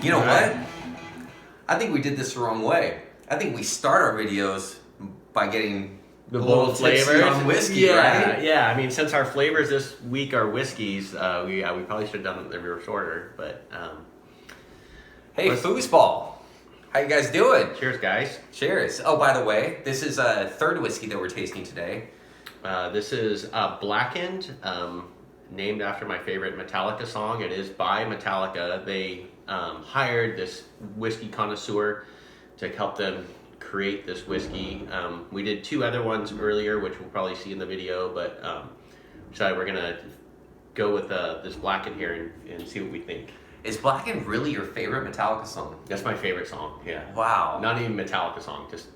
You know what? I think we did this the wrong way. I think we start our videos by getting the a little bold tipsy flavors on whiskey, right? Yeah. I mean, since our flavors this week are whiskeys, we probably should have done it if we were shorter. But hey, Foozball, how you guys doing? Cheers, guys. Cheers. Oh, by the way, this is a third whiskey that we're tasting today. This is Blackened, named after my favorite Metallica song. It is by Metallica. They hired this whiskey connoisseur to help them create this whiskey. We did 2 other ones earlier, which we'll probably see in the video, but decided we're gonna go with this Blackened here and see what we think. Is Blackened really your favorite Metallica song? That's my favorite song. Yeah. Wow. Not even Metallica song, just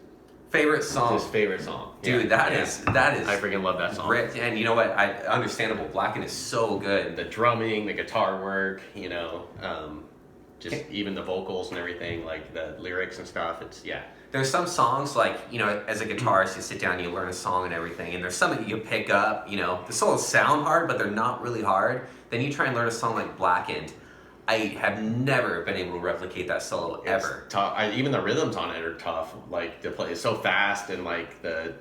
favorite song. Just favorite song. Dude, that is. I freaking love that song. Ripped. And you know what? Understandable. Blackened is so good. The drumming, the guitar work, even the vocals and everything, like the lyrics and stuff. There's some songs, like, as a guitarist, you sit down and you learn a song and everything, and there's some that you can pick up, the solos sound hard, but they're not really hard. Then you try and learn a song like Blackened. I have never been able to replicate that solo ever. Tough. Even the rhythms on it are tough. Like, to play so fast, and like the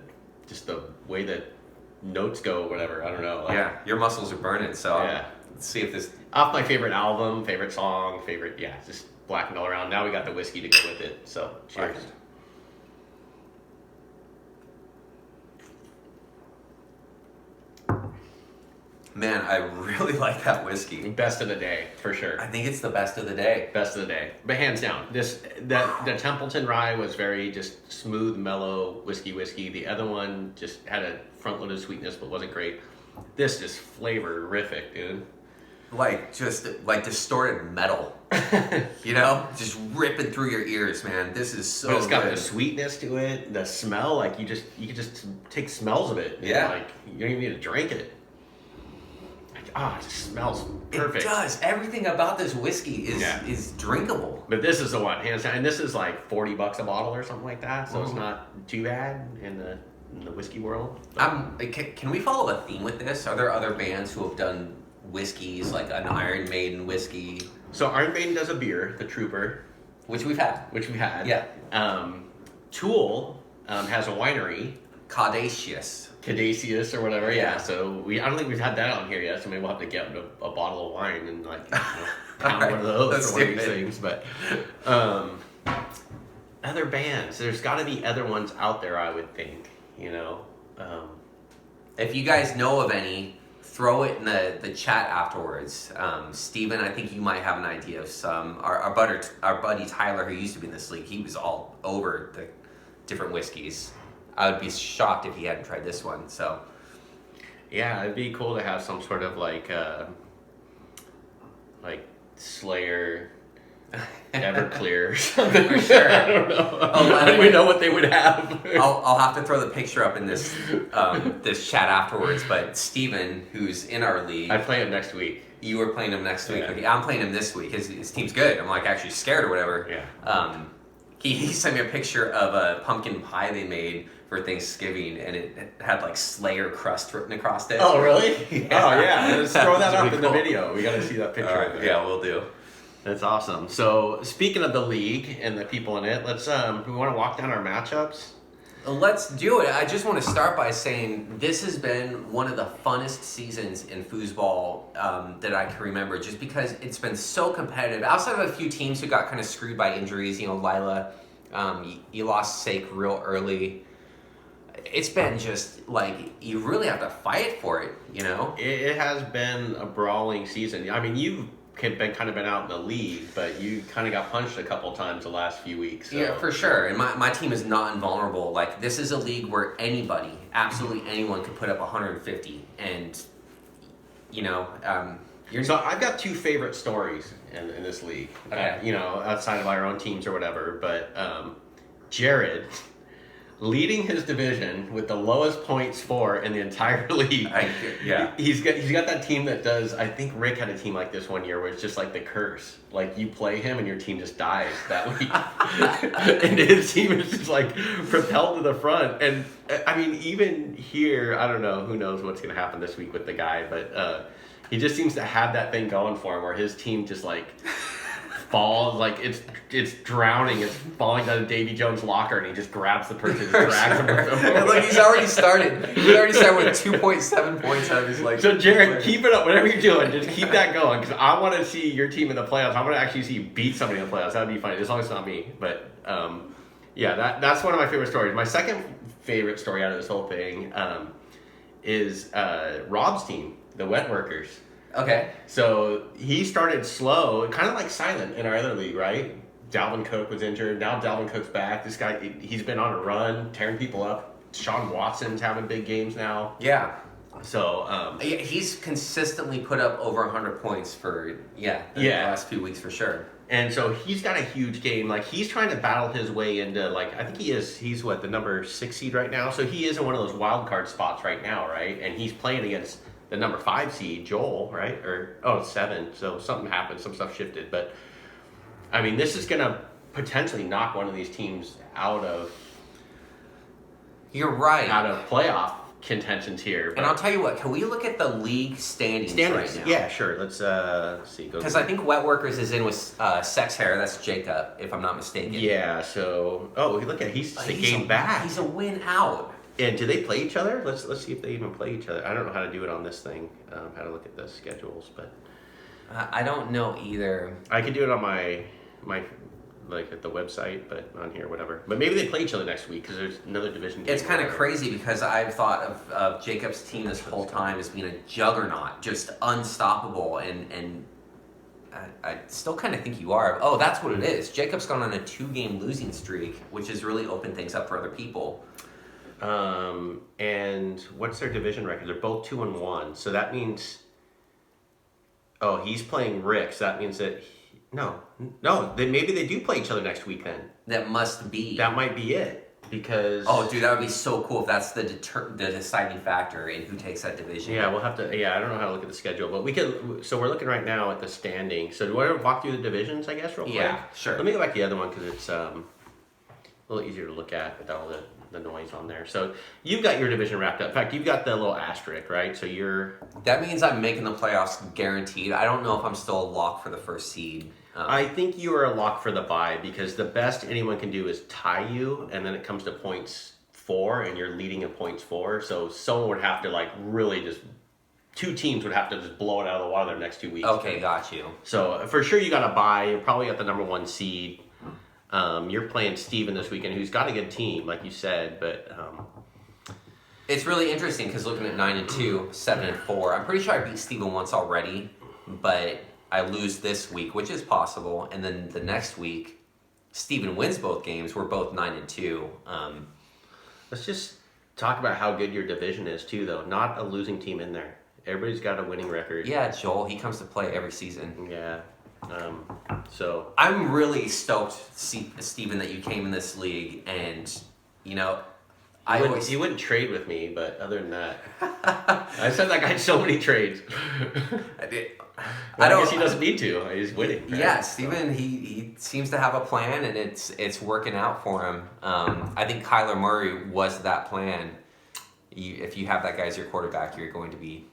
way that notes go, whatever. I don't know. Yeah, your muscles are burning. So yeah. Let's see if this. Off my favorite album, favorite song, just Blackened all around. Now we got the whiskey to go with it. So cheers. Blackened. Man, I really like that whiskey. Best of the day, for sure. I think it's the best of the day. Best of the day. But hands down, the Templeton Rye was very just smooth, mellow whiskey. The other one just had a front-loaded sweetness, but wasn't great. This just flavor-rific, dude. Like distorted metal. Just ripping through your ears, man. This is so good. But it's got the sweetness to it, the smell, like you can just take smells of it. Yeah. Like you don't even need to drink it. It just smells perfect. It does. Everything about this whiskey is drinkable. But this is the one, hands down. And this is like $40 a bottle or something like that. So It's not too bad in the whiskey world. Can we follow a theme with this? Are there other bands who have done whiskeys, like an Iron Maiden whiskey? So Iron Maiden does a beer, the Trooper. Which we've had. Yeah. Tool has a winery. Cadacious or whatever, yeah. So I don't think we've had that on here yet. So maybe we'll have to get a bottle of wine and pound one of those or one of these things. But other bands, there's got to be other ones out there, I would think. If you guys know of any, throw it in the chat afterwards. Steven, I think you might have an idea of some. Our buddy Tyler, who used to be in this league, he was all over the different whiskeys. I would be shocked if he hadn't tried this one. So, yeah, it'd be cool to have some sort of like Slayer, Everclear or something. For sure. I don't know. How do we know what they would have? I'll have to throw the picture up in this this chat afterwards. But Steven, who's in our league, I play him next week. You were playing him next week. Yeah. I'm playing him this week. His team's good. I'm like actually scared or whatever. Yeah. He sent me a picture of a pumpkin pie they made for Thanksgiving, and it had like Slayer crust written across it. Oh, really? Yeah. Oh, yeah. Let's throw that up in the video. We got to see that picture. Yeah, we'll do. That's awesome. So, speaking of the league and the people in it, let's. We want to walk down our matchups. Let's do it. I just want to start by saying this has been one of the funnest seasons in foosball that I can remember, just because it's been so competitive. Outside of a few teams who got kind of screwed by injuries, Lila, you lost Sake real early. It's been just like you really have to fight for it, It has been a brawling season. I mean, you've been out in the league, but you kind of got punched a couple times the last few weeks. So. Yeah, for sure. And my team is not invulnerable. Like, this is a league where anybody, absolutely anyone, could put up 150. And, So I've got 2 favorite stories in this league. Okay. Outside of our own teams or whatever. But Jared leading his division with the lowest points for in the entire league. He's got that team that does. I think Rick had a team like this one year where it's just like the curse. Like you play him and your team just dies that week, and his team is just like propelled to the front. And I mean, even here, I don't know. Who knows what's going to happen this week with the guy, but he just seems to have that thing going for him where his team just like falls, like it's drowning, it's falling down to Davy Jones' locker, and he just grabs the person and drags him with him. And look, he's already started. He already started with 2.7 points out of his leg. So Jared, keep it up. Whatever you're doing, just keep that going, because I want to see your team in the playoffs. I want to actually see you beat somebody in the playoffs. That would be funny, as long as it's not me. But yeah, that's one of my favorite stories. My second favorite story out of this whole thing is Rob's team, the Wet Workers. Okay. So he started slow, kind of like silent in our other league, right? Dalvin Cook was injured. Now Dalvin Cook's back. This guy, he's been on a run, tearing people up. Sean Watson's having big games now. Yeah. So he's consistently put up over 100 points for the last few weeks for sure. And so he's got a huge game. Like, he's trying to battle his way into, like, I think he's what, the number 6 seed right now? So he is in one of those wild card spots right now, right? And he's playing against the number 5 seed, Joel, right? Or 7. So something happened, some stuff shifted. But I mean, this is gonna potentially knock one of these teams out of playoff contentions here. And I'll tell you what, can we look at the league standings right now? Yeah, sure. Let's see. Because I think Wet Workers is in with Sex Hair. That's Jacob, if I'm not mistaken. Yeah. So look at he's a game back. He's a win out. And do they play each other? Let's see if they even play each other. I don't know how to do it on this thing, how to look at the schedules, but I don't know either. I could do it on my like at the website, but on here, whatever. But maybe they play each other next week because there's another division game. It's kind of crazy because I've thought of Jacob's team this whole time as being a juggernaut, just unstoppable, and I still kind of think you are. Oh, that's what it is. Jacob's gone on a 2-game losing streak, which has really opened things up for other people. And what's their division record? They're both 2-1. So that means, he's playing Rick. So that means that then maybe they do play each other next week. Then that must be. That might be it because. Oh, dude, that would be so cool if that's the deciding factor in who takes that division. Yeah, we'll have to. Yeah, I don't know how to look at the schedule, but we can. So we're looking right now at the standing. So do you want to walk through the divisions? I guess real quick. Yeah, sure. Let me go back to the other one because it's a little easier to look at without all the noise on there. So you've got your division wrapped up. In fact, you've got the little asterisk, right? So that means I'm making the playoffs guaranteed. I don't know if I'm still a lock for the first seed. I think you are a lock for the bye because the best anyone can do is tie you, and then it comes to points 4, and you're leading in points 4. So someone would have to really just 2 teams would have to just blow it out of the water the next 2 weeks. Okay, got you. So for sure you got a bye. You're probably got the number 1 seed. You're playing Steven this weekend, who's got a good team, like you said, but it's really interesting because looking at 9-2, 7-4, I'm pretty sure I beat Steven once already, but I lose this week, which is possible, and then the next week, Steven wins both games. We're both 9-2. Let's just talk about how good your division is too, though. Not a losing team in there. Everybody's got a winning record. Yeah, Joel, he comes to play every season. Yeah. So I'm really stoked, Steven, that you came in this league, and you wouldn't trade with me, but other than that, I said like I had so many trades. I guess he doesn't need to. He's winning. Right? Yeah, Steven, he seems to have a plan, and it's working out for him. I think Kyler Murray was that plan. If you have that guy as your quarterback, you're going to be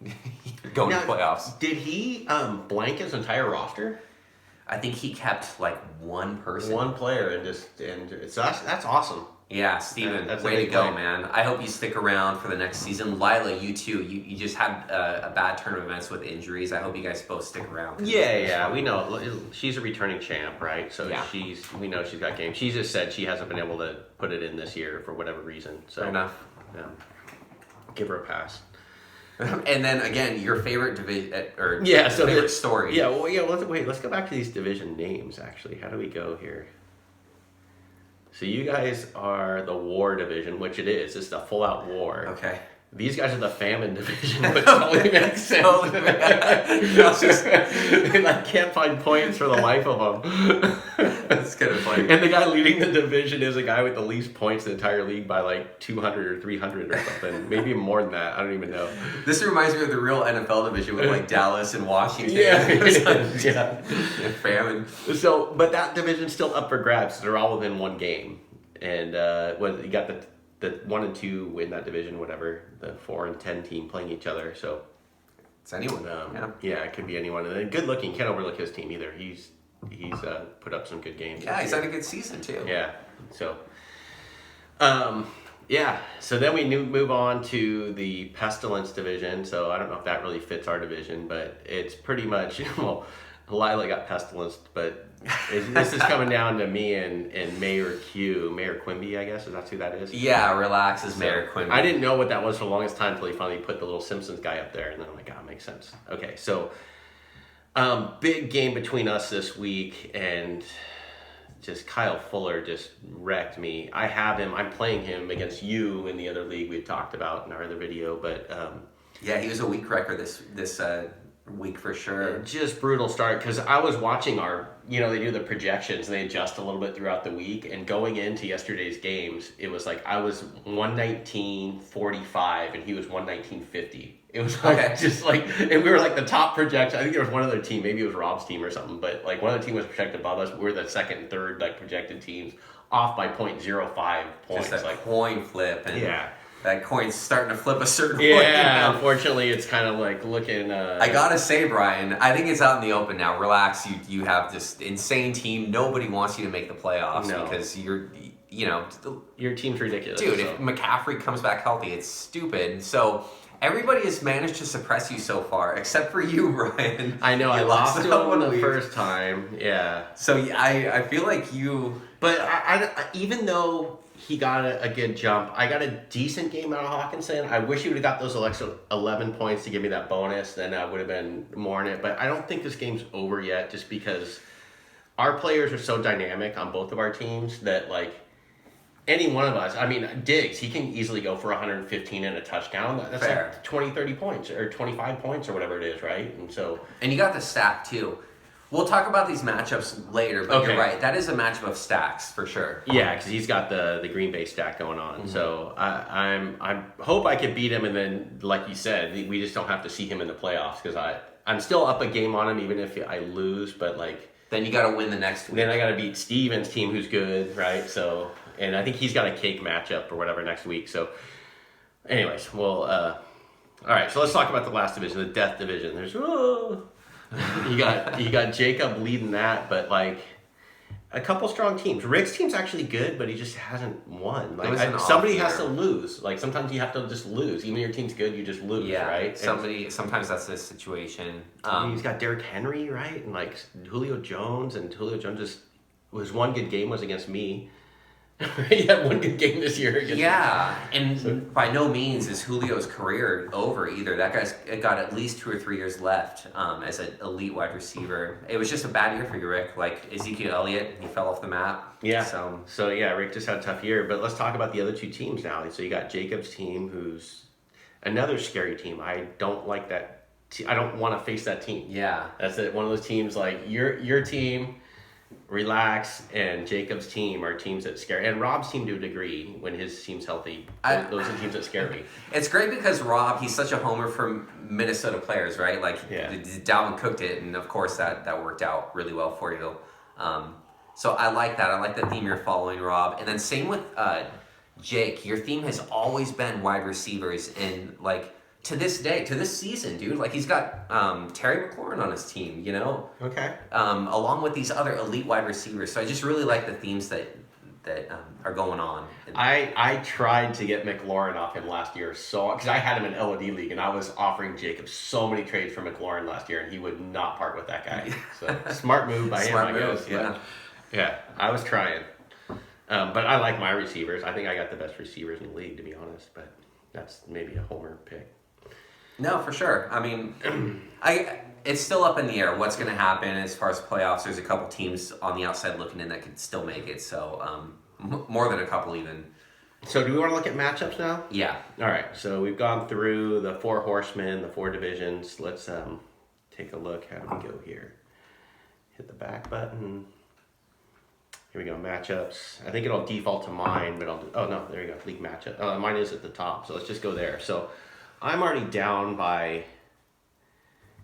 going to playoffs. Did he blank his entire roster? I think he kept one person, one player, and so that's awesome. Yeah, Steven, way to go, man. I hope you stick around for the next season. Lila, you too. You just had a bad turn of events with injuries. I hope you guys both stick around. Yeah, we know. She's a returning champ, right? So yeah. We know she's got game. She just said she hasn't been able to put it in this year for whatever reason. So fair enough. Yeah. Give her a pass. And then again, your favorite division favorite story. Yeah, let's go back to these division names actually. How do we go here? So you guys are the war division, which it is. It's a full out war. Okay. These guys are the famine division, which totally makes sense. And I can't find points for the life of them. That's kind of funny. And the guy leading the division is a guy with the least points in the entire league by 200 or 300 or something. Maybe more than that. I don't even know. This reminds me of the real NFL division with Dallas and Washington. Yeah. Famine. So, but that division's still up for grabs. They're all within one game. And you got the 1 and 2 in that division, whatever, the 4 and 10 team playing each other. So it's anyone. Yeah, it could be anyone. And then good looking. Can't overlook his team either. he's put up some good games. Yeah, he's had a good season too. Yeah. So, yeah. So then we move on to the Pestilence division. So I don't know if that really fits our division, but it's pretty much, well, Lila got Pestilence, but this is coming down to me and Mayor Quimby, I guess. Is that who that is? Yeah, Relax is Mayor Quimby. I didn't know what that was for the longest time until he finally put the little Simpsons guy up there, and then I'm like, makes sense. Okay, so big game between us this week, and just Kyle Fuller just wrecked me. I have him. I'm playing him against you in the other league we had talked about in our other video, but yeah, he was a week wrecker this week for sure. Just brutal start, because I was watching our, they do the projections and they adjust a little bit throughout the week, and going into yesterday's games, it was like I was 119.45 and he was 119.50. It was like, just like, and we were like the top projection. I think there was one other team, maybe it was Rob's team or something, but like one other team was projected above us. We were the second and third like projected teams, off by 0.05 points. Just a like coin flip, and yeah. That coin's starting to flip a certain way. Yeah, unfortunately, it's kind of like looking... I gotta say, Brian, I think it's out in the open now. Relax, you have this insane team. Nobody wants you to make the playoffs because you're, your team's ridiculous. Dude, if McCaffrey comes back healthy, it's stupid. So everybody has managed to suppress you so far, except for you, Brian. I know, I lost to him the first time. Yeah. So I feel like you... But I even though... he got a good jump. I got a decent game out of Hawkinson. I wish he would have got those extra 11 points to give me that bonus. Then I would have been more in it. But I don't think this game's over yet, just because our players are so dynamic on both of our teams that, like, any one of us, I mean, Diggs, he can easily go for 115 and a touchdown. That's fair. Like 20, 30 points or 25 points or whatever it is, right? And you got the stack, too. We'll talk about these matchups later, but you're right. That is a matchup of stacks for sure. Yeah, because he's got the Green Bay stack going on. Mm-hmm. So I hope I can beat him, and then, like you said, we just don't have to see him in the playoffs, because I'm still up a game on him even if I lose. But like then you got to win the next week. Then I got to beat Steven's team, who's good, right? So, and I think he's got a cake matchup or whatever next week. So, anyways, all right. So let's talk about the last division, the Death division. There's you got Jacob leading that, but like a couple strong teams. Rick's team's actually good, but he just hasn't won. Like somebody has to lose. Like sometimes you have to just lose. Even if your team's good, you just lose, right? Sometimes that's the situation. He's got Derrick Henry, right? And like Julio Jones just his one good game was against me. He had one good game this year. And by no means is Julio's career over either. That guy's got at least 2 or 3 years left as an elite wide receiver. It was just a bad year for you, Rick. Like Ezekiel Elliott, he fell off the map. Yeah. So yeah, Rick just had a tough year. But let's talk about the other two teams now. So you got Jacob's team, who's another scary team. I don't like that. I don't want to face that team. Yeah. That's it. One of those teams like your team. Relax and Jacob's team are teams that scare, and Rob's team to a degree when his team's healthy. Those are teams that scare me. It's great because Rob, he's such a homer for Minnesota players, right? Like Dalvin cooked it, and of course that worked out really well for you. So I like that. I like the theme you're following, Rob. And then same with Jake. Your theme has always been wide receivers, and like to this day, to this season, dude, like he's got Terry McLaurin on his team, Okay. Along with these other elite wide receivers. So I just really like the themes that are going on. I tried to get McLaurin off him last year, because I had him in LOD League, and I was offering Jacob so many trades for McLaurin last year, and he would not part with that guy. So smart move by him, I guess. Yeah, I was trying. But I like my receivers. I think I got the best receivers in the league, to be honest, but that's maybe a homer pick. No, for sure. I mean, it's still up in the air what's going to happen as far as playoffs. There's a couple teams on the outside looking in that could still make it. So more than a couple even. So do we want to look at matchups now? Yeah. All right. So we've gone through the 4 horsemen, the 4 divisions. Let's take a look. How do we go here? Hit the back button. Here we go. Matchups. I think it'll default to mine, but there you go. League matchup. Mine is at the top. So let's just go there. So I'm already down by,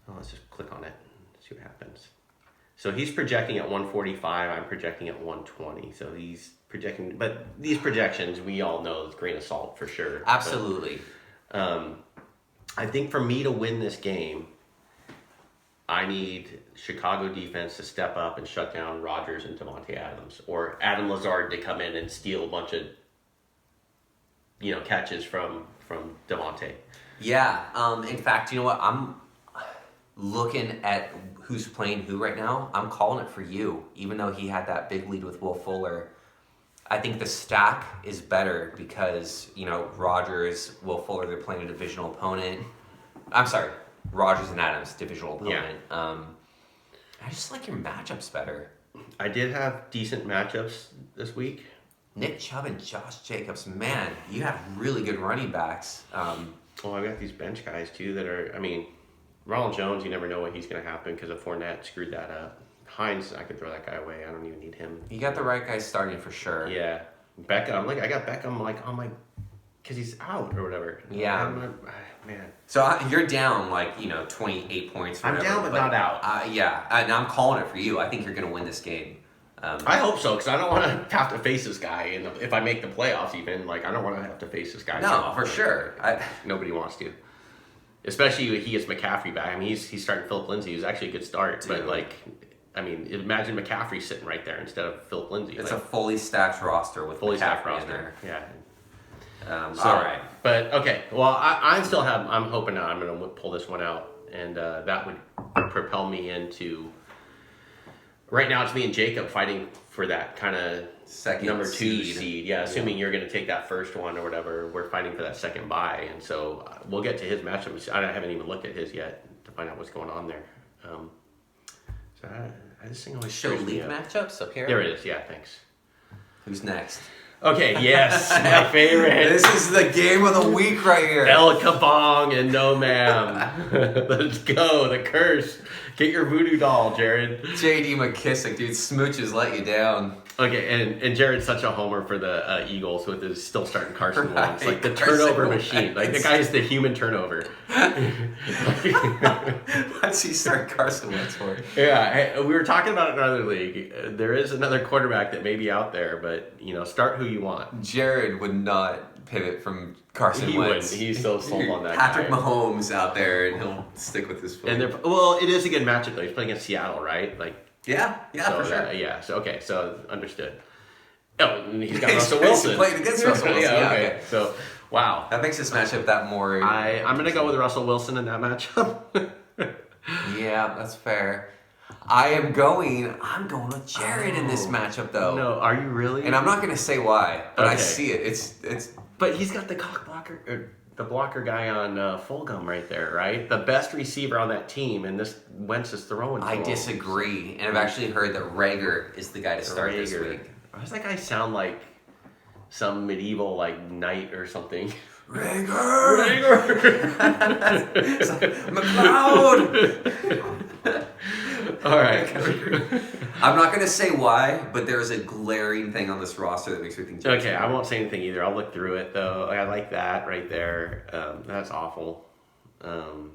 let's just click on it, see what happens. So he's projecting at 145, I'm projecting at 120. So he's projecting, but these projections, we all know it's grain of salt for sure. Absolutely. But, I think for me to win this game, I need Chicago defense to step up and shut down Rodgers and Devontae Adams, or Adam Lazard to come in and steal a bunch of, catches from Devontae. Yeah. In fact, you know what? I'm looking at who's playing who right now. I'm calling it for you, even though he had that big lead with Will Fuller. I think the stack is better because, Rodgers, Will Fuller, they're playing a divisional opponent. I'm sorry, Rodgers and Adams, divisional opponent. Yeah. I just like your matchups better. I did have decent matchups this week. Nick Chubb and Josh Jacobs, man, you have really good running backs. I've got these bench guys too that are, Ronald Jones, you never know what he's going to happen because of Fournette screwed that up. Hines, I could throw that guy away. I don't even need him. You got the right guy starting for sure. Yeah. Beckham, I got Beckham on my, because he's out or whatever. Yeah. Man. So you're down 28 points. I'm down but not out. Yeah. And I'm calling it for you. I think you're going to win this game. I hope so, because I don't want to have to face this guy. And if I make the playoffs even, I don't want to have to face this guy. No, for sure. Nobody wants to. Especially when he gets McCaffrey back. He's starting Philip Lindsay. It was actually a good start. Dude. But, imagine McCaffrey sitting right there instead of Philip Lindsay. It's a fully stacked roster with fully stacked McCaffrey roster. In there. Yeah. All right. But, okay. Well, I'm hoping I'm going to pull this one out. And that would propel me into... Right now, it's me and Jacob fighting for that kind of second number 2 seed. Yeah, assuming you're going to take that first one or whatever. We're fighting for that second bye. And so we'll get to his matchup. I haven't even looked at his yet to find out what's going on there. So I just think always show league matchups up here. There it is. Yeah, thanks. Who's next? Okay, yes, my favorite. This is the game of the week right here. El Kabong and No Ma'am. Let's go. The curse. Get your voodoo doll, Jared. J.D. McKissick, dude. Smooches let you down. Okay, and Jared's such a homer for the Eagles with his still starting Carson Wentz. Like the Carson turnover Wentz. machine. Like the guy is the human turnover. What's he start Carson Wentz for? Yeah, we were talking about it in another league. There is another quarterback that may be out there, but start who you want. Jared would not pivot from Carson Wentz. Wouldn't. He's so sold on that Patrick guy. Mahomes out there, and he'll stick with his foot. And it is a good matchup though. He's playing against Seattle, right? Yeah, for sure. So understood. Oh, and he's got He's Russell Wilson. playing against Russell Wilson. Yeah, okay. So, wow. That makes this matchup that more... I'm going to go with Russell Wilson in that matchup. Yeah, that's fair. I'm going with Jared in this matchup, though. No, are you really? And I'm not going to say why, but I see it. It's. But he's got the cock blocker, the blocker guy on Fulgham right there, right? The best receiver on that team, and this Wentz is throwing to him. I disagree, and I've actually heard that Rager is the guy to start this week. Why does that guy sound like some medieval knight or something? Rager! McLeod! All right. I'm not going to say why, but there's a glaring thing on this roster that makes me think... Okay, I won't say anything either. I'll look through it, though. I like that right there. That's awful. No,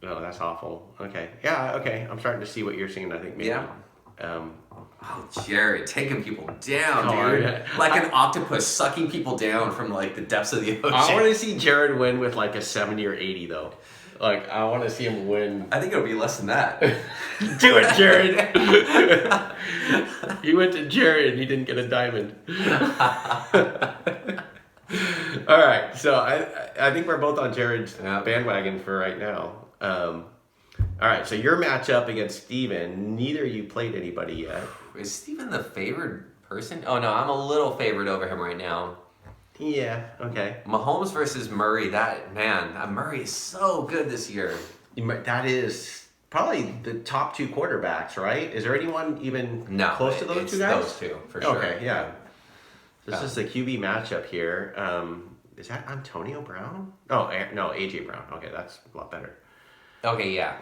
that's awful. Okay. Yeah, okay. I'm starting to see what you're seeing, I think, maybe. Yeah. Oh, Jared, taking people down, dude. Yeah. Like an octopus sucking people down from the depths of the ocean. I want to see Jared win with a 70 or 80 though. I want to see him win. I think it'll be less than that. Do it, Jared. He went to Jared and he didn't get a diamond. All right, so I think we're both on Jared's bandwagon for right now. All right, so your matchup against Steven, neither of you played anybody yet. Is Steven the favored person? Oh, no, I'm a little favored over him right now. Yeah, okay. Mahomes versus Murray, Murray is so good this year. That is probably the top 2 quarterbacks, right? Is there anyone even close to those 2 guys? Those 2, for sure. Okay, yeah. This is the QB matchup here. Is that Antonio Brown? Oh, no, AJ Brown. Okay, that's a lot better. Okay, yeah.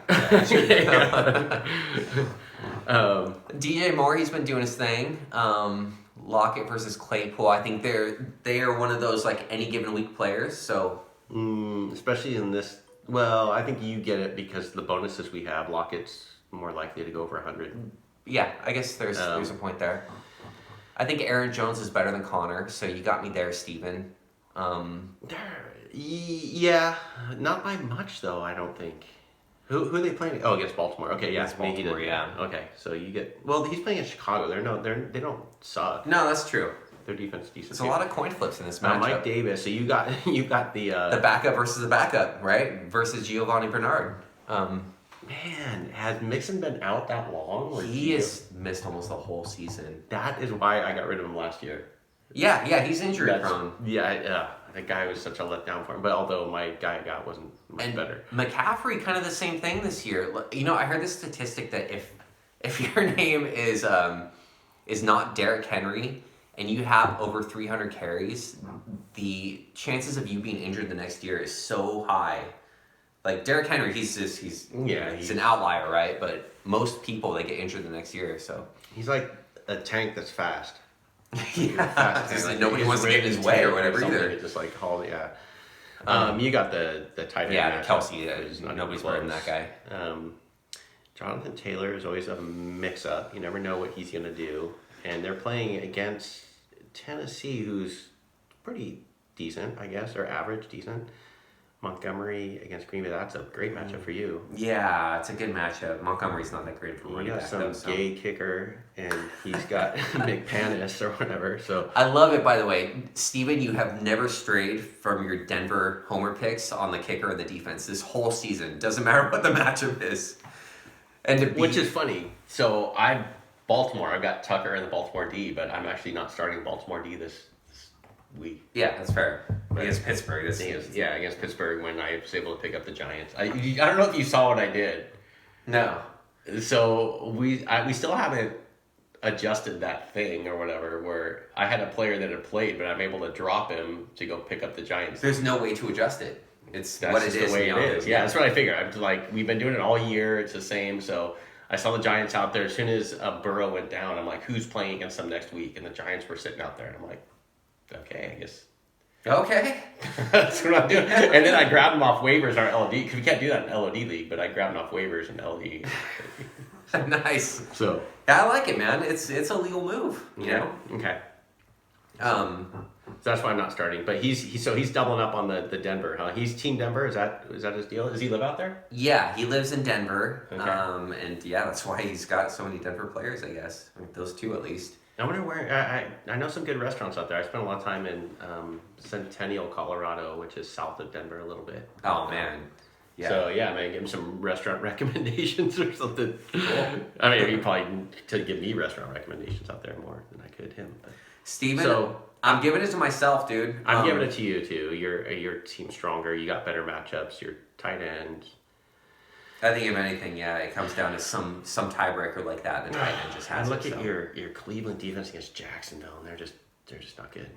DJ Moore, he's been doing his thing. Lockett versus Claypool, I think they are one of those any given week players. So especially in this, well, I think you get it because the bonuses we have, Lockett's more likely to go over 100. Yeah, I guess there's a point there. I think Aaron Jones is better than Connor, so you got me there, Steven. Yeah, not by much though, I don't think. Who are they playing? Oh, against Baltimore. Okay, yeah, Against Baltimore, yeah. Okay, so you get. Well, he's playing in Chicago. They don't suck. No, that's true. Their defense is decent. There's a lot of coin flips in this matchup. Mike Davis. So you got the backup versus the backup, right? Versus Giovanni Bernard. Man, has Mixon been out that long? He has missed almost the whole season. That is why I got rid of him last year. Yeah, he's injury prone. Yeah. The guy was such a letdown for him. But although my guy I got wasn't much better. McCaffrey, kind of the same thing this year. You know, I heard this statistic that if your name is not Derrick Henry and you have over 300 carries, the chances of you being injured the next year is so high. Like Derrick Henry, he's an outlier, right? But most people, they get injured the next year. So he's like a tank that's fast. Fast. Like nobody wants to get in his way or whatever either. Just like haul, yeah. You got the tight end. Yeah, Kelsey. Nobody's better than that guy. Jonathan Taylor is always a mix-up. You never know what he's gonna do. And they're playing against Tennessee, who's pretty decent, I guess, or average decent. Montgomery against Green Bay, that's a great matchup for you. Yeah, it's a good matchup. Montgomery's not that great for running back. He got some gay kicker, and he's got McPanus or whatever. So I love it, by the way. Steven, you have never strayed from your Denver homer picks on the kicker and the defense this whole season. Doesn't matter what the matchup is. Which is funny. So Baltimore, I've got Tucker in the Baltimore D, but I'm actually not starting Baltimore D this week. Yeah, that's fair. Against Pittsburgh. Against Pittsburgh when I was able to pick up the Giants. I don't know if you saw what I did. No. So we still haven't adjusted that thing or whatever where I had a player that had played, but I'm able to drop him to go pick up the Giants. There's no way to adjust it. That's what it is. The way it is. Yeah, that's what I figured. I'm like, we've been doing it all year. It's the same. So I saw the Giants out there. As soon as Burrow went down, I'm like, who's playing against them next week? And the Giants were sitting out there, and I'm like, okay, I guess. Okay. That's what I'm doing. And then I grabbed them off waivers, our LOD, because we can't do that in LOD league, but I grabbed them off waivers in LOD. Nice. So yeah, I like it, man. It's a legal move. You know? Okay. So that's why I'm not starting. But he's doubling up on the Denver, huh? He's Team Denver. Is that his deal? Does he live out there? Yeah, he lives in Denver. Okay. And yeah, that's why he's got so many Denver players, I guess. Those two at least. I wonder where I know some good restaurants out there. I spent a lot of time in Centennial, Colorado, which is south of Denver a little bit. Oh man. Yeah. So yeah, man, give him some restaurant recommendations or something. Cool. I mean, he probably to give me restaurant recommendations out there more than I could him. But. Steven, so I'm giving it to myself, dude. I'm giving it to you too. Your team's stronger. You got better matchups. Your tight end. I think if anything, yeah, it comes down to some tiebreaker like that. The tight end just has. And look at your Cleveland defense against Jacksonville, and they're just not good.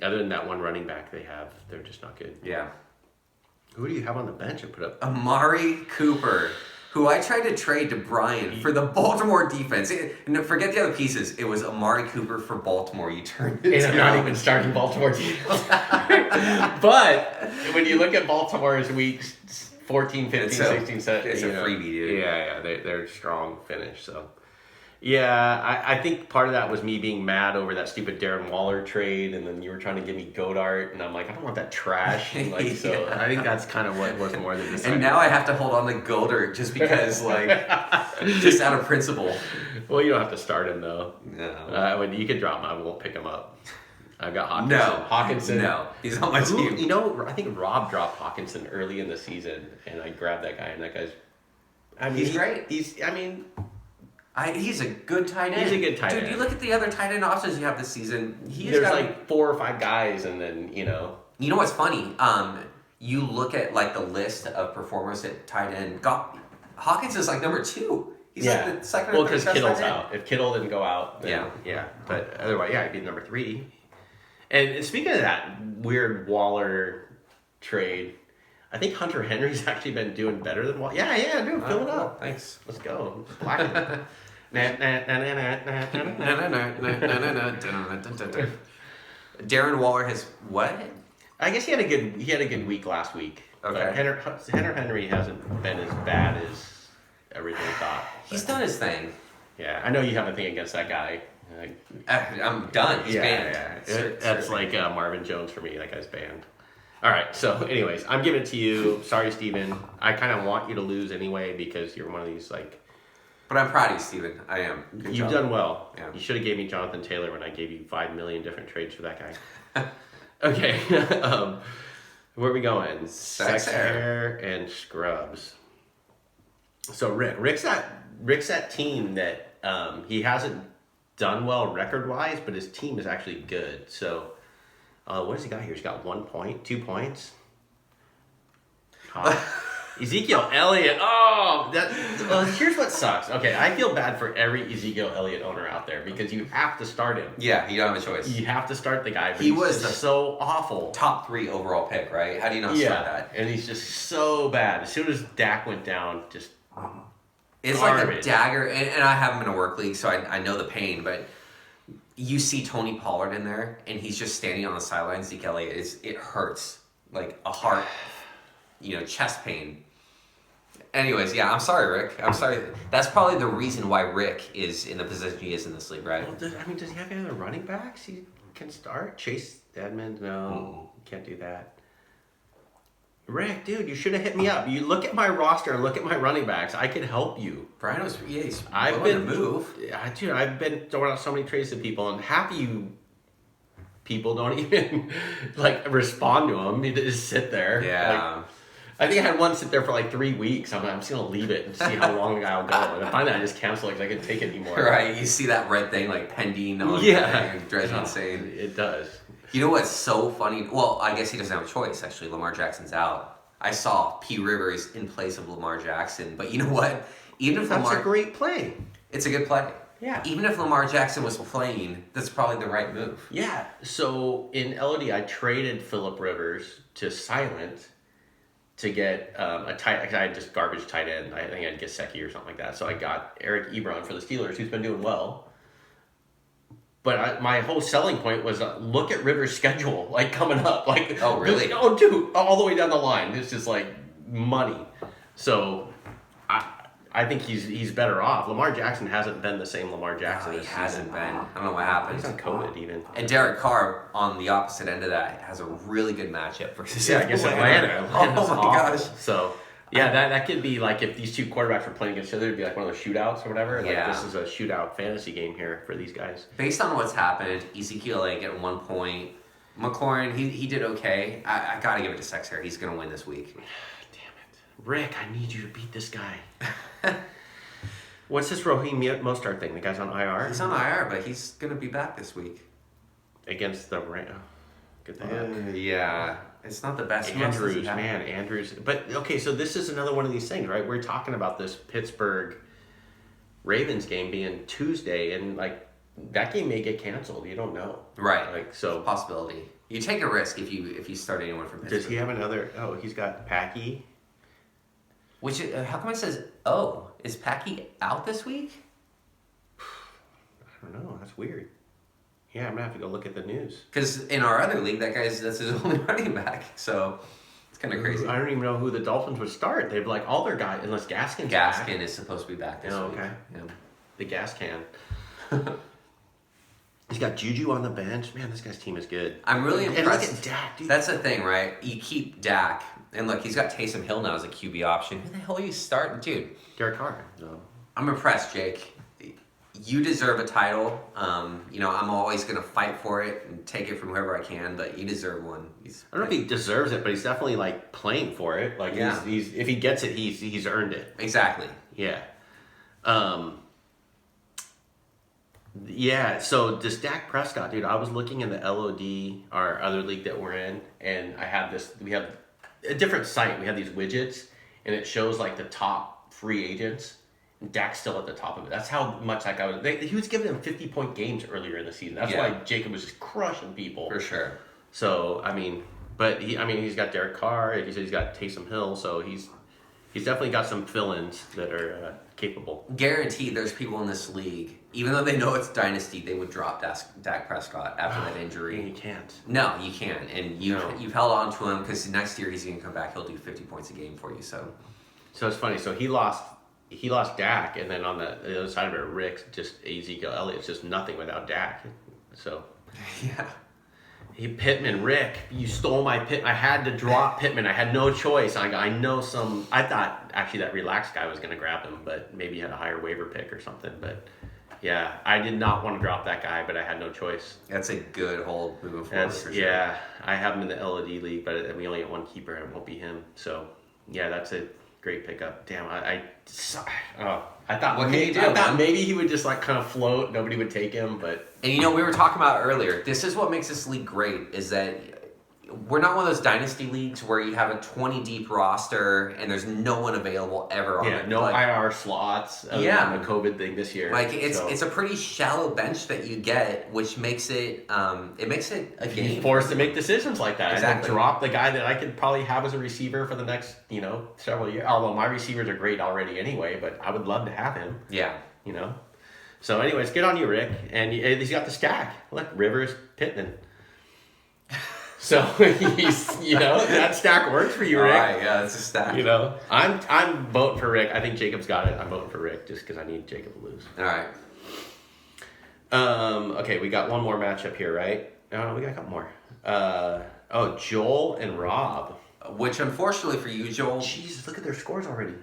Other than that one running back they have, they're just not good. Yeah. Who do you have on the bench and put up? Amari Cooper, who I tried to trade to Brian for the Baltimore defense. Forget the other pieces. It was Amari Cooper for Baltimore. You turned it. And I'm not even starting Baltimore defense. But when you look at Baltimore's weeks 14, 15, 16, 17. It's a freebie, dude. Yeah, they're strong finish. So, yeah, I think part of that was me being mad over that stupid Darren Waller trade, and then you were trying to give me Godart, and I'm like, I don't want that trash. And like, so yeah. I think that's kind of what was more than this. And now I have to hold on to Godart just because, like, just out of principle. Well, you don't have to start him though. No. When you can drop him, I won't pick him up. I've got Hawkinson. No. Hawkinson. No. He's on my team. You know, I think Rob dropped Hawkinson early in the season, and I grabbed that guy, and that guy's... He's great. He's a good tight end. He's a good tight end. Dude, you look at the other tight end options you have this season. There's like 4 or 5 guys, and then, you know... You know what's funny? You look at, like, the list of performers at tight end. Hawkinson's, like, number 2. He's like the second or third. Well, because Kittle's out. If Kittle didn't go out, then... Yeah. But otherwise, he'd be number 3. And speaking of that weird Waller trade, I think Hunter Henry's actually been doing better than Waller. Yeah, dude, fill it up. Thanks. Let's go. Black. Darren Waller has what? I guess he had a good week last week. Okay. Hunter Henry hasn't been as bad as everything thought. He's done his thing. Yeah, I know you have a thing against that guy. I'm done. He's banned. Yeah. That's like Marvin Jones for me. That guy's banned. All right. So, anyways, I'm giving it to you. Sorry, Steven. I kind of want you to lose anyway because you're one of these like. But I'm proud of you, Steven. I am. Good You've done well. Yeah. You should have gave me Jonathan Taylor when I gave you 5 million different trades for that guy. Okay. Where are we going? Sex hair and scrubs. So Rick's that team that he hasn't done well record-wise, but his team is actually good. So what has he got here? He's got 1 point, 2 points. Ezekiel Elliott. Here's what sucks. Okay, I feel bad for every Ezekiel Elliott owner out there because you have to start him. Yeah, you don't have a choice. You have to start the guy. But he was so awful. Top 3 overall pick, right? How do you not start that? And he's just so bad. As soon as Dak went down, just it's garbage. Like a dagger. And I have him in a work league, so I know the pain. But you see Tony Pollard in there, and he's just standing on the sidelines. Ezekiel Elliott, it hurts like a heart, chest pain. Anyways, yeah, I'm sorry, Rick. I'm sorry. That's probably the reason why Rick is in the position he is in this league, right? Well, does he have any other running backs he can start? Chase Edmonds? No, can't do that. Rick, dude, you should have hit me up. You look at my roster and look at my running backs. I can help you. Brian was, he's I've been to move. Dude, I've been throwing out so many trades to people, and half of you people don't even respond to them. You just sit there. Yeah. I think I had one sit there for 3 weeks. I'm just going to leave it and see how long I'll go. And finally I just cancel it because I couldn't take it anymore. Right. You see that red thing pending on it drives me insane. It does. You know what's so funny? Well, I guess he doesn't have a choice, actually. Lamar Jackson's out. I saw P. Rivers in place of Lamar Jackson. But you know what? Even if That's a great play. It's a good play. Yeah. Even if Lamar Jackson was playing, that's probably the right move. Yeah. So in LOD, I traded Phillip Rivers to Silent to get a tight. I had just garbage tight end. I think I had Gesicki or something like that. So I got Eric Ebron for the Steelers, who's been doing well. But my whole selling point was look at Rivers' schedule, coming up. Oh, really? Oh, dude, all the way down the line. It's just money. So I think he's better off. Lamar Jackson hasn't been the same Lamar Jackson. No, he hasn't been. I don't know what happened. He's on COVID even. And Derek Carr, on the opposite end of that, has a really good matchup versus against Atlanta. Oh my gosh. So yeah, that could be if these two quarterbacks were playing against each other, it'd be one of those shootouts or whatever. This is a shootout fantasy game here for these guys. Based on what's happened, Ezekiel at 1 point. McLaurin, he did okay. I gotta give it to Sex Hair. He's gonna win this week. Rick, I need you to beat this guy. What's this Raheem Mostert thing? The guy's on IR? He's on IR, but he's going to be back this week. Against the Rams. Good thing. Yeah. It's not the best. Andrews. But, okay, so this is another one of these things, right? We're talking about this Pittsburgh Ravens game being Tuesday, and, that game may get canceled. You don't know. Right. So it's a possibility. You take a risk if you start anyone from Pittsburgh. Does he have another? Oh, he's got Packy. Which, how come it says, is Packy out this week? I don't know. That's weird. Yeah, I'm going to have to go look at the news. Because in our other league, that's his only running back. So, it's kind of crazy. I don't even know who the Dolphins would start. They'd be all their guys, unless Gaskin's back. Gaskin is supposed to be back this week. Okay. Yeah. The gas can. He's got Juju on the bench. Man, this guy's team is good. I'm really impressed. And look at Dak, dude. That's the thing, right? You keep Dak. And look, he's got Taysom Hill now as a QB option. Who the hell are you starting? Dude. Derek Carr. No. I'm impressed, Jake. You deserve a title. I'm always going to fight for it and take it from whoever I can, but you deserve one. I don't know if he deserves it, but he's definitely playing for it. He's if he gets it, he's earned it. Exactly. Yeah. Yeah, so this Dak Prescott, dude, I was looking in the LOD, our other league that we're in, and we have a different site. We have these widgets, and it shows the top free agents, and Dak's still at the top of it. That's how much he was giving them 50-point games earlier in the season. That's why Jacob was just crushing people. For sure. So, he's got Derek Carr, he's got Taysom Hill, so he's definitely got some fill-ins that are capable. Guaranteed there's people in this league, even though they know it's dynasty, they would drop Dak Prescott after that injury. You can't. No, you can't. And you've held on to him because next year he's going to come back. He'll do 50 points a game for you. So it's funny. So he lost Dak, and then on the other side of it, Rick, just Ezekiel Elliott's just nothing without Dak. So yeah. Pittman, Rick, you stole my Pittman. I had to drop Pittman. I had no choice. I know some. I thought actually that relaxed guy was going to grab him, but maybe he had a higher waiver pick or something. But yeah, I did not want to drop that guy, but I had no choice. That's a good hold moving forward. For sure. Yeah, I have him in the LOD league, but we only have one keeper. It won't be him. So yeah, that's a great pickup. Damn, I thought what maybe, can you do, I thought maybe he would just like kind of float. Nobody would take him, but. And you know, we were talking about earlier, this is what makes this league great, is that we're not one of those dynasty leagues where you have a 20 deep roster and there's no one available ever on it. No IR slots on the COVID thing this year. Like it's a pretty shallow bench that you get, which makes it a game. You're forced to make decisions like that. Exactly. And drop the guy that I could probably have as a receiver for the next, several years. Although my receivers are great already anyway, but I would love to have him. Yeah. So anyways, good on you, Rick. And he's got the stack. Look, Rivers, Pittman. So he's, that stack works for you, Rick. All right, yeah, it's a stack. I'm voting for Rick. I think Jacob's got it. I'm voting for Rick just because I need Jacob to lose. All right. Okay, we got one more matchup here, right? No, we got a couple more. Joel and Rob. Which, unfortunately for you, Joel. Jesus, look at their scores already.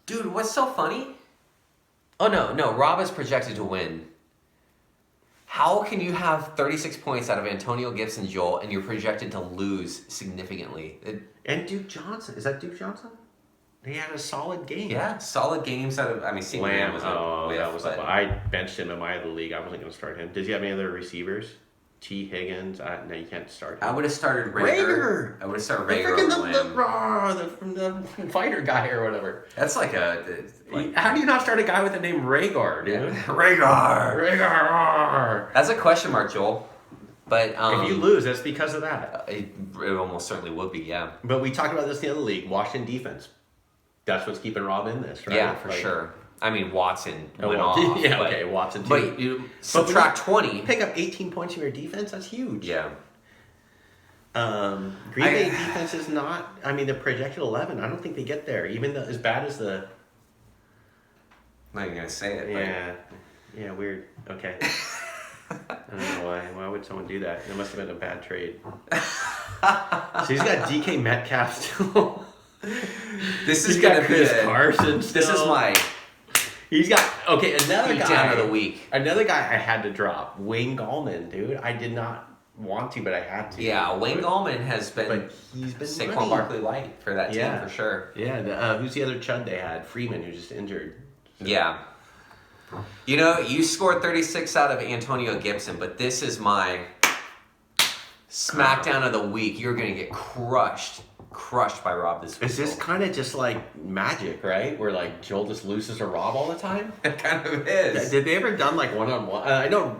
Dude, what's so funny? Oh, no, Rob is projected to win. How can you have 36 points out of Antonio Gibson, Joel, and you're projected to lose significantly? And Duke Johnson. Is that Duke Johnson? He had a solid game. Yeah, solid games out of, Lamb was I benched him in my other league. I wasn't going to start him. Does he have any other receivers? T. Higgins? No, you can't start him. I would have started Rager. I would have started Rager from the fighter guy or whatever. That's like how do you not start a guy with the name Rhaegar, dude? Yeah. Rhaegar. That's a question mark, Joel. But if you lose, that's because of that. It almost certainly would be, yeah. But we talked about this in the other league. Washington defense. That's what's keeping Rob in this, right? Yeah, for sure. Watson went off. Yeah, okay, Watson too. But you subtract 20. Pick up 18 points from your defense, that's huge. Yeah. Green Bay defense is not, they're projected 11. I don't think they get there, even though as bad as the... I'm not even going to say it. Yeah. Yeah, weird. Okay. I don't know why. Why would someone do that? It must have been a bad trade. So he's got DK Metcalf still. This is going to be Chris Carson still. This is my... He's got another guy down of the week. Another guy I had to drop, Wayne Gallman, dude. I did not want to, but I had to. Yeah, Wayne Gallman has been. But he's been Saquon Barkley light for that team for sure. Yeah. Who's the other chud they had? Freeman, who's just injured. So. Yeah. You scored 36 out of Antonio Gibson, but this is my smackdown of the week. You're gonna get crushed by Rob this week. Is this kind of just like magic, right? Where like Joel just loses to Rob all the time? It kind of is. Did they ever done like one-on-one? I know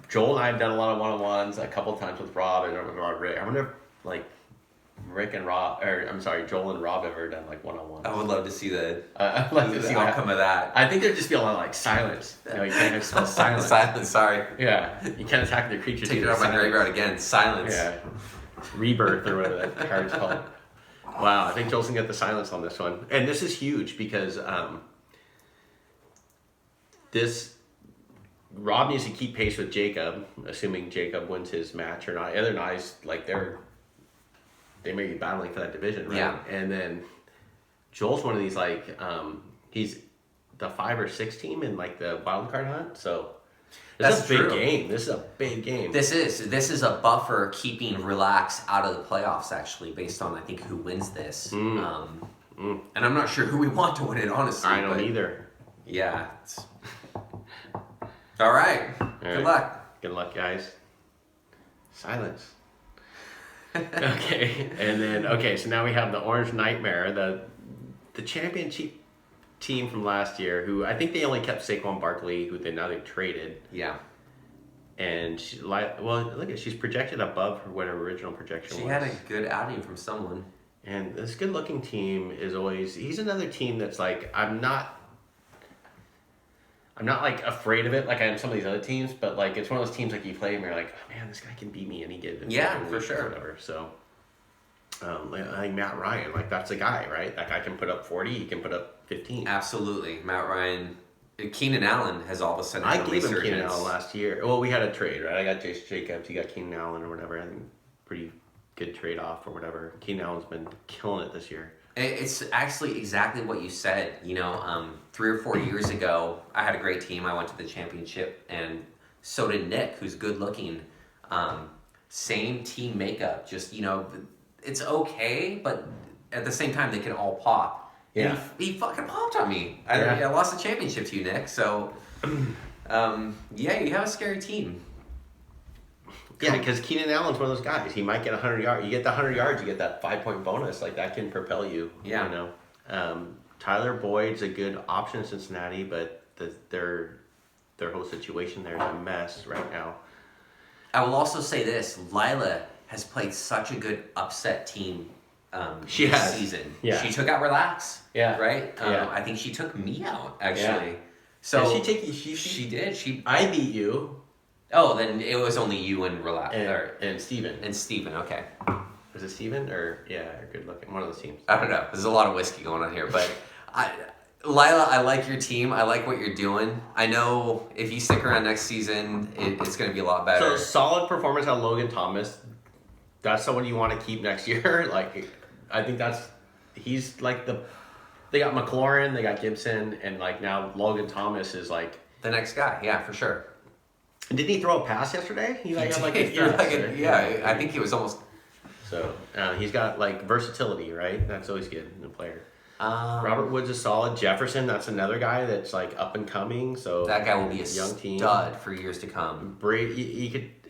Joel and I have done a lot of one-on-ones a couple times with Rob and Rick. I wonder if like Rick and Rob, Joel and Rob ever done like one-on-ones. I would love to see the outcome of that. I think there'd just be a lot of like silence. You can't spell silence. Silence, sorry. Yeah, you can't attack the creature. Take it out of my graveyard again. Silence. Yeah. Rebirth or whatever that card's called. Wow, I think Joel's gonna get the silence on this one. And this is huge because Rob needs to keep pace with Jacob, assuming Jacob wins his match or not. The other guys, like they may be battling for that division, right? Yeah. And then Joel's one of these he's the 5 or 6 team in like the wild card hunt, so This is a big game. This is a big game. This is a buffer keeping Relax out of the playoffs, actually, based on, I think, who wins this. And I'm not sure who we want to win it, honestly. I don't either. Yeah. All right. Good luck. Good luck, guys. Silence. Okay. And then, so now we have the Orange Nightmare, the championship team from last year, who I think they only kept Saquon Barkley, who they've traded. Yeah. And she's projected above what her original projection was. She had a good outing from someone. And this good-looking team he's another team that's like, I'm not like afraid of it like I am some of these other teams, but like it's one of those teams like you play and you're like, oh man, this guy can beat me any given for sure. Or whatever. So I think Matt Ryan, like that's a guy, right? That guy can put up 40, he can put up 15. Absolutely. Matt Ryan Keenan Allen has all of a sudden I had a gave him resurgence. Keenan Allen last year. Well, we had a trade, right? I got Jason Jacobs. He got Keenan Allen or whatever. I think pretty good trade off or whatever. Keenan Allen's been killing it this year. It's actually exactly what you said. 3 or 4 years ago, I had a great team. I went to the championship, and so did Nick, who's good looking. Same team makeup. Just, it's okay, but at the same time, they can all pop. Yeah. And he fucking popped on me. I lost the championship to you, Nick. So, you have a scary team. Yeah, because Keenan Allen's one of those guys. He might get 100 yards. You get the 100 yards, you get that 5-point bonus. Like, that can propel you. Yeah. Tyler Boyd's a good option in Cincinnati, but their whole situation there is a mess right now. I will also say this. Lila has played such a good upset team this season. Yeah. She took out Relax. Yeah. Right? Yeah. I think she took me out, actually. Yeah. So did she did. I beat you. Oh, then it was only you and Relax. And Steven. And Steven, okay. Was it Steven or good looking? One of those teams. I don't know. There's a lot of whiskey going on here, but Lila, I like your team. I like what you're doing. I know if you stick around next season, it's going to be a lot better. So solid performance out of Logan Thomas. That's someone you want to keep next year. Like, I think he's like they got McLaurin, they got Gibson, and like now Logan Thomas is like the next guy. Yeah, for sure. Didn't he throw a pass yesterday? I think he was almost. So he's got like versatility, right? That's always good in a player. Robert Woods is solid. Jefferson, that's another guy that's like up and coming. So that guy will be a young stud for years to come. Brady,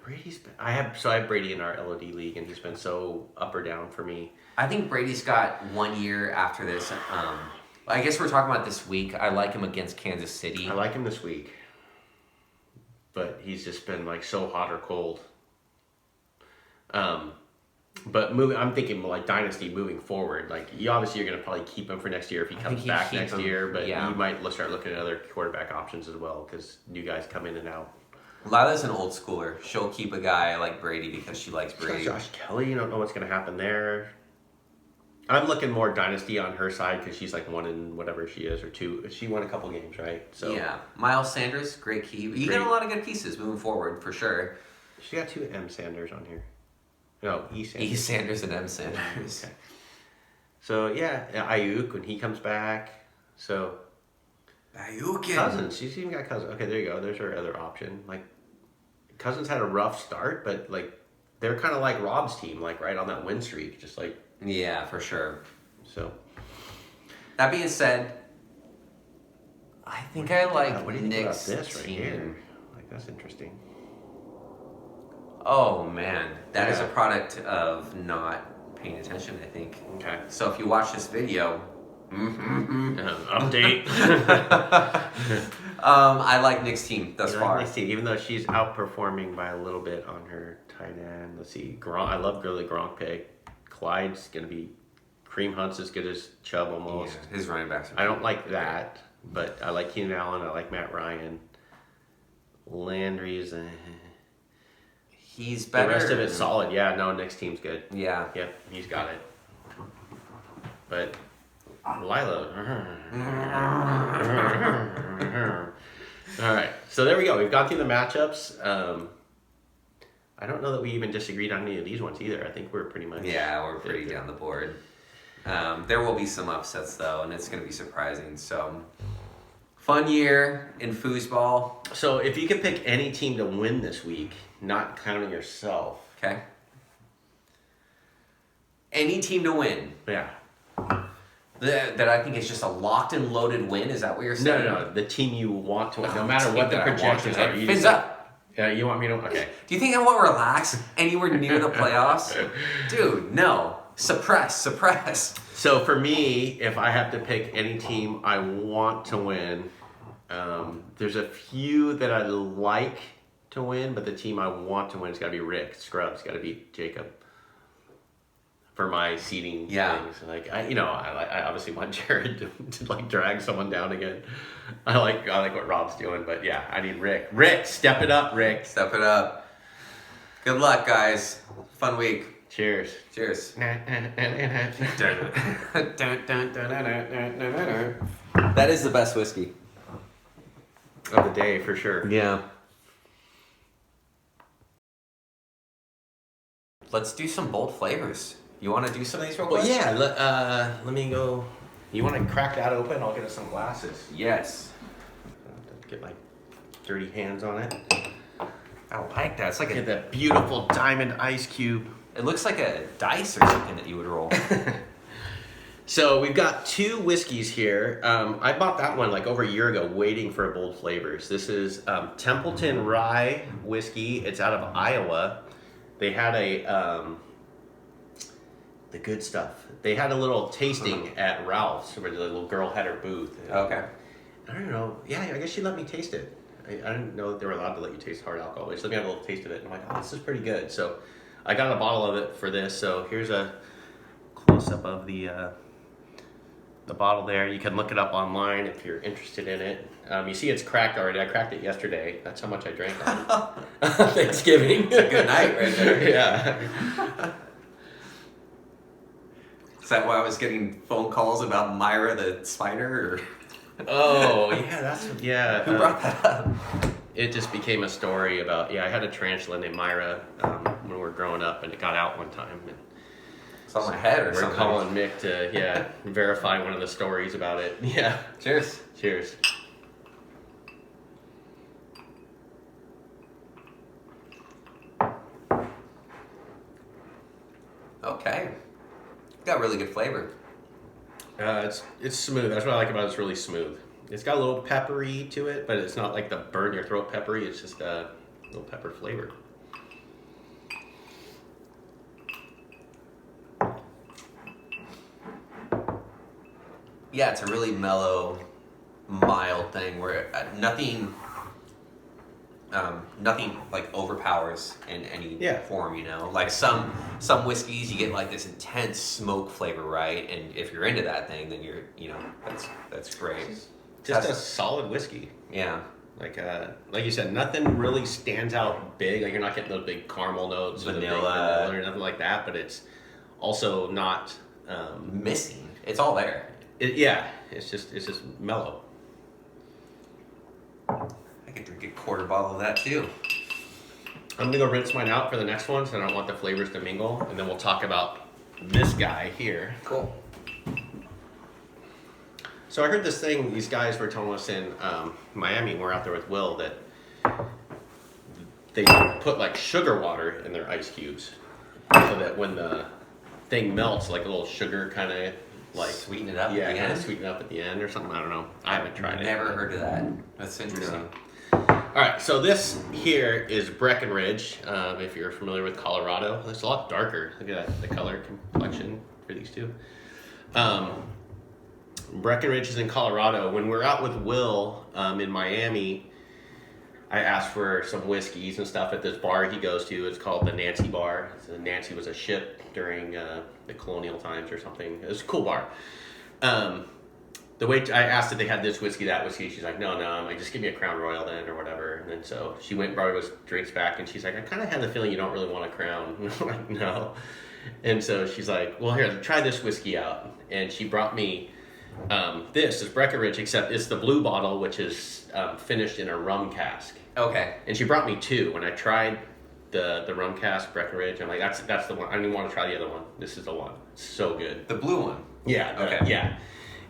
Brady's. I have Brady in our LOD league, and he's been so up or down for me. I think Brady's got 1 year after this. I guess we're talking about this week. I like him against Kansas City. I like him this week. But he's just been like so hot or cold. But I'm thinking like dynasty moving forward. Like you're going to probably keep him for next year if he comes back next year. But you might start looking at other quarterback options as well because new guys come in and out. Lila's an old schooler. She'll keep a guy like Brady because she likes Brady. Josh Kelly, you don't know what's going to happen there. I'm looking more dynasty on her side because she's like 1 in whatever she is or 2. She won a couple games, right? So yeah, Miles Sanders, great key. You got a lot of good pieces moving forward for sure. She got 2 M Sanders on here. No, E Sanders. E Sanders and M Sanders. Okay. So yeah, Ayuk when he comes back. So Ayuk. Cousins, she's even got Cousins. Okay, there you go. There's her other option. Like Cousins had a rough start, but like they're kind of like Rob's team, like right on that win streak, just like. Yeah, for sure. So, that being said, I think I like what do you think Nick's about this right team. here? Like that's interesting. Oh man, that is a product of not paying attention. I think. Okay. So if you watch this video, update. I like Nick's team thus far. Nick's team, even though she's outperforming by a little bit on her tight end. Let's see, Gronk. I love the Gronk pick. Clyde's going to be Kareem Hunt's as good as Chubb almost. Yeah, his running backs. I don't like that, but I like Keenan Allen. I like Matt Ryan. Landry's. He's better. The rest of it's solid. Yeah, no, Nick's team's good. Yeah. Yep, he's got it. But Lila. All right, so there we go. We've gone through the matchups. I don't know that we even disagreed on any of these ones either. I think we're pretty much... Yeah, we're pretty down the board. There will be some upsets, though, and it's going to be surprising. So, fun year in foosball. So, if you could pick any team to win this week, not counting yourself... Okay. Any team to win. Yeah. That I think is just a locked and loaded win? Is that what you're saying? No. The team you want to win. No matter what the projections are. Fins up. Yeah, you want me to... Okay. Do you think I want Relax anywhere near the playoffs? Dude, no. Suppress. So for me, if I have to pick any team I want to win, there's a few that I like to win, but the team I want to win has got to be Rick. Scrub's got to be Jacob. For my seeding things, like I obviously want Jared to like drag someone down again. I like what Rob's doing, but yeah, I need Rick. Rick, step it up, Rick. Step it up. Good luck, guys. Fun week. Cheers. Cheers. That is the best whiskey. of the day for sure. Yeah. Let's do some bold flavors. You want to do some of these real quick? Well, yeah. Let me go. You want to crack that open? I'll get us some glasses. Yes. Get my dirty hands on it. I like that. It's like Get that beautiful diamond ice cube. It looks like a dice or something that you would roll. So we've got 2 whiskeys here. I bought that one like over a year ago, waiting for bold flavors. This is Templeton Rye whiskey. It's out of Iowa. They had the good stuff. They had a little tasting at Ralph's where the little girl had her booth. Okay. I don't know. Yeah, I guess she let me taste it. I didn't know that they were allowed to let you taste hard alcohol. They just let me have a little taste of it. And I'm like, oh, this is pretty good. So I got a bottle of it for this. So here's a close-up of the bottle there. You can look it up online if you're interested in it. You see it's cracked already. I cracked it yesterday. That's how much I drank on Thanksgiving. It's a good night right there. Yeah. Is that why I was getting phone calls about Myra the spider? Or? Oh, yeah, Who brought that up? It just became a story about, I had a tarantula named Myra when we were growing up, and it got out one time. And it's on my head or we're something. We're calling Mick to, verify one of the stories about it. Yeah. Cheers. Cheers. Okay. Got really good flavor. It's smooth. That's what I like about it. It's really smooth. It's got a little peppery to it, but it's not like the burn your throat peppery. It's just a little pepper flavor. Yeah, it's a really mellow, mild thing where nothing like overpowers in any form, you know. Like some whiskeys, you get like this intense smoke flavor, right? And if you're into that thing, then that's great. Just a solid whiskey. Yeah. Like you said, nothing really stands out big. Like you're not getting those big caramel notes, vanilla or nothing like that. But it's also not missing. It's all there. It's just mellow. I could drink a quarter bottle of that too. I'm gonna go rinse mine out for the next one, so I don't want the flavors to mingle, and then we'll talk about this guy here. Cool. So I heard this thing these guys were telling us in Miami. We're out there with Will that they put like sugar water in their ice cubes, so that when the thing melts, like a little sugar kind of like sweeten it up. Yeah, kind of sweeten up at the end or something. I don't know. I haven't tried it. Never heard of that. That's interesting. No. All right, so this here is Breckenridge. If you're familiar with Colorado, it's a lot darker. Look at that, the color complexion for these two. Breckenridge is in Colorado. When we're out with Will in Miami, I asked for some whiskeys and stuff at this bar he goes to. It's called the Nancy Bar. So Nancy was a ship during the colonial times or something. It was a cool bar. The way I asked if they had this whiskey, that whiskey, she's like, no, like, just give me a Crown Royal then or whatever. And then so she went and brought those drinks back, and she's like, I kind of have the feeling you don't really want a Crown. And I'm like, no. And so she's like, well, here, try this whiskey out. And she brought me this is Breckenridge, except it's the blue bottle, which is finished in a rum cask. Okay. And she brought me 2. When I tried the rum cask Breckenridge, I'm like, that's the one. I didn't want to try the other one. This is the one. It's so good. The blue one. Yeah. Okay. Yeah.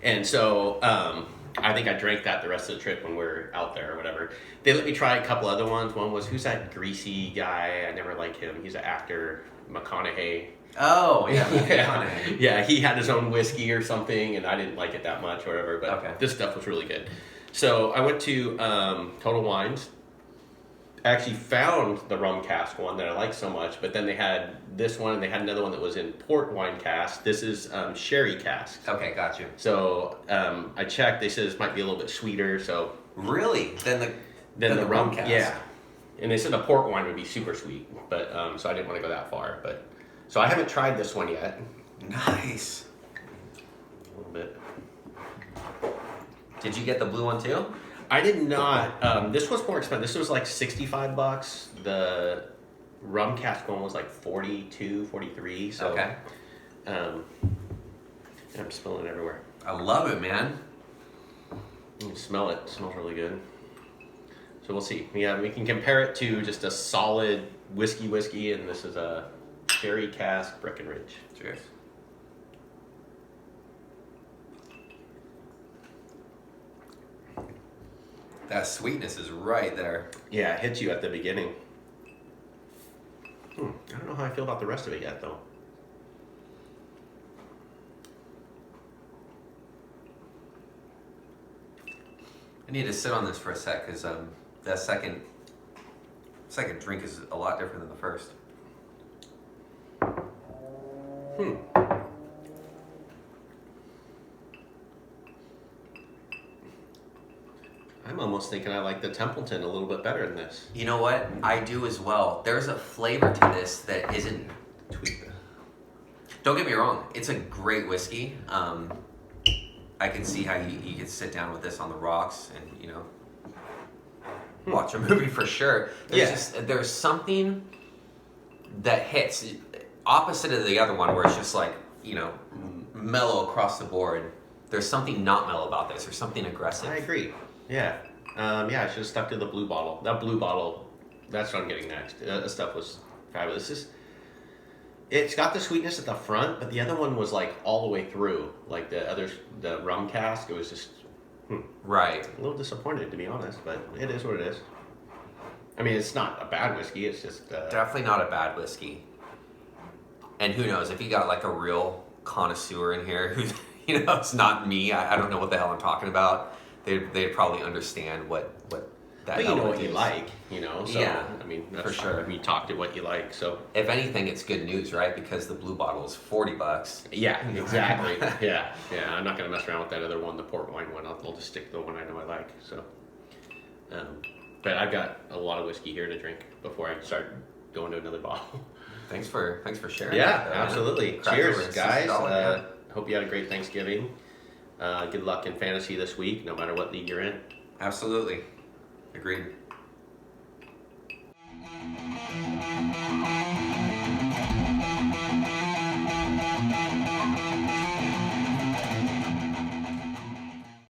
And so I think I drank that the rest of the trip when we were out there or whatever. They let me try a couple other ones. One was, who's that greasy guy? I never liked him. He's an actor, McConaughey. Oh, yeah. Yeah, he had his own whiskey or something, and I didn't like it that much or whatever, but this stuff was really good. So I went to Total Wines. I actually found the rum cask one that I liked so much, but then they had this one, and they had another one that was in port wine cask. This is sherry cask. Okay, got you. So I checked. They said this might be a little bit sweeter. So really, than the rum cask. Yeah, and they said the port wine would be super sweet, but so I didn't want to go that far. But so I haven't tried this one yet. Nice. A little bit. Did you get the blue one too? I did not. This was more expensive. This was like $65. The rum cask one was like 42, 43. So, okay. And I'm spilling it everywhere. I love it, man. You can smell it. It smells really good. So we'll see. Yeah, we can compare it to just a solid whiskey, and this is a Sherry Cask Breckenridge. Cheers. That sweetness is right there. Yeah, it hits you at the beginning. I don't know how I feel about the rest of it yet, though. I need to sit on this for a sec because that second drink is a lot different than the first. I'm almost thinking I like the Templeton a little bit better than this. You know what? I do as well. There's a flavor to this that isn't. Don't get me wrong. It's a great whiskey. I can see how you could sit down with this on the rocks and, you know, watch a movie for sure. There's something that hits opposite of the other one where it's just like, you know, mellow across the board. There's something not mellow about this. There's something aggressive. I agree. Yeah. I should have stuck to the blue bottle. That blue bottle, that's what I'm getting next. That stuff was fabulous. It's got the sweetness at the front, but the other one was like all the way through. Like the rum cask, it was just right. A little disappointed, to be honest, but it is what it is. I mean, it's not a bad whiskey. It's just definitely not a bad whiskey. And who knows if you got like a real connoisseur in here who's, you know, it's not me. I don't know what the hell I'm talking about. They'd probably understand what that. But you know what you like, you know. So, yeah, I mean, that's for sure. I mean, talk to what you like. So if anything, it's good news, right? Because the blue bottle is $40. Yeah, exactly. yeah. I'm not gonna mess around with that other one, the port wine one. I'll just stick to the one I know I like. So, but I've got a lot of whiskey here to drink before I start going to another bottle. Thanks for sharing. Yeah, that, absolutely. Cheers, guys. Hope you had a great Thanksgiving. Good luck in fantasy this week, no matter what league you're in. Absolutely. Agreed.